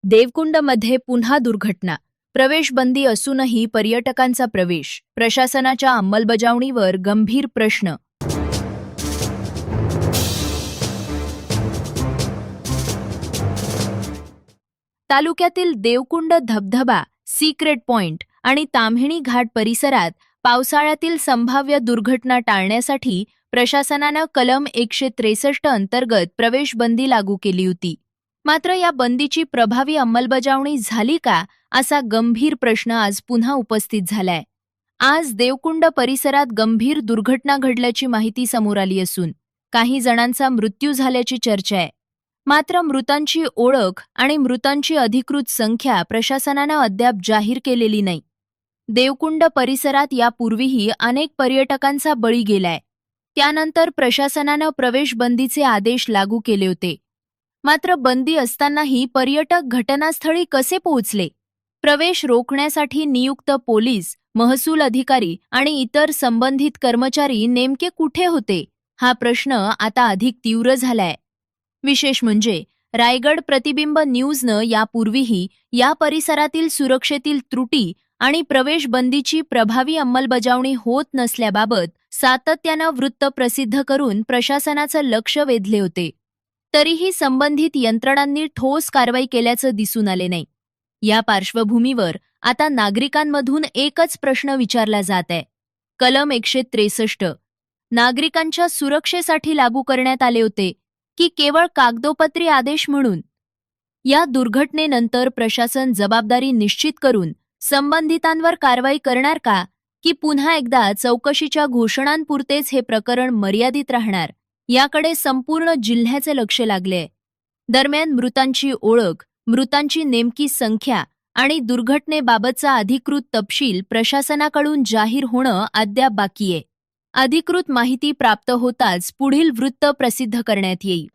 देवकुंडमध्ये पुन्हा दुर्घटना. प्रवेशबंदी असूनही पर्यटकांचा प्रवेश. प्रशासनाच्या अंमलबजावणीवर गंभीर प्रश्न. तालुक्यातील देवकुंड धबधबा, सिक्रेट पॉइंट आणि ताम्हिणी घाट परिसरात पावसाळ्यातील संभाव्य दुर्घटना टाळण्यासाठी प्रशासनानं कलम 163 अंतर्गत प्रवेशबंदी लागू केली होती. मात्र या बंदीची प्रभावी अंमलबजावणी झाली का, असा गंभीर प्रश्न आज पुन्हा उपस्थित झालाय. आज देवकुंड परिसरात गंभीर दुर्घटना घडल्याची माहिती समोर आली असून काही जणांचा मृत्यू झाल्याची चर्चा आहे. मात्र मृतांची ओळख आणि मृतांची अधिकृत संख्या प्रशासनानं अद्याप जाहीर केलेली नाही. देवकुंड परिसरात यापूर्वीही अनेक पर्यटकांचा बळी गेलाय. त्यानंतर प्रशासनानं प्रवेशबंदीचे आदेश लागू केले होते. मात्र बंदी असतानाही पर्यटक घटनास्थळी कसे पोहोचले? प्रवेश रोखण्यासाठी नियुक्त पोलीस, महसूल अधिकारी आणि इतर संबंधित कर्मचारी नेमके कुठे होते? हा प्रश्न आता अधिक तीव्र झालाय. विशेष म्हणजे रायगड प्रतिबिंब न्यूजनं यापूर्वीही या परिसरातील सुरक्षेतील त्रुटी आणि प्रवेशबंदीची प्रभावी अंमलबजावणी होत नसल्याबाबत सातत्यानं वृत्त प्रसिद्ध करून प्रशासनाचं लक्ष वेधले होते. तरीही संबंधित यंत्रणांनी ठोस कारवाई केल्याचं दिसून आले नाही. या पार्श्वभूमीवर आता नागरिकांमधून एकच प्रश्न विचारला जात आहे. कलम 163 नागरिकांच्या सुरक्षेसाठी लागू करण्यात आले होते की केवळ कागदोपत्री आदेश म्हणून? या दुर्घटनेनंतर प्रशासन जबाबदारी निश्चित करून संबंधितांवर कारवाई करणार का, की पुन्हा एकदा चौकशीच्या घोषणांपुरतेच हे प्रकरण मर्यादित राहणार, याकडे संपूर्ण जिल्ह्याचे लक्ष लागले. दरम्यान मृतांची ओळख, मृतांची नेमकी संख्या आणि दुर्घटनेबाबतचा अधिकृत तपशील प्रशासनाकडून जाहीर होणं अद्याप बाकी आहे. अधिकृत माहिती प्राप्त होताच पुढील वृत्त प्रसिद्ध करण्यात येईल.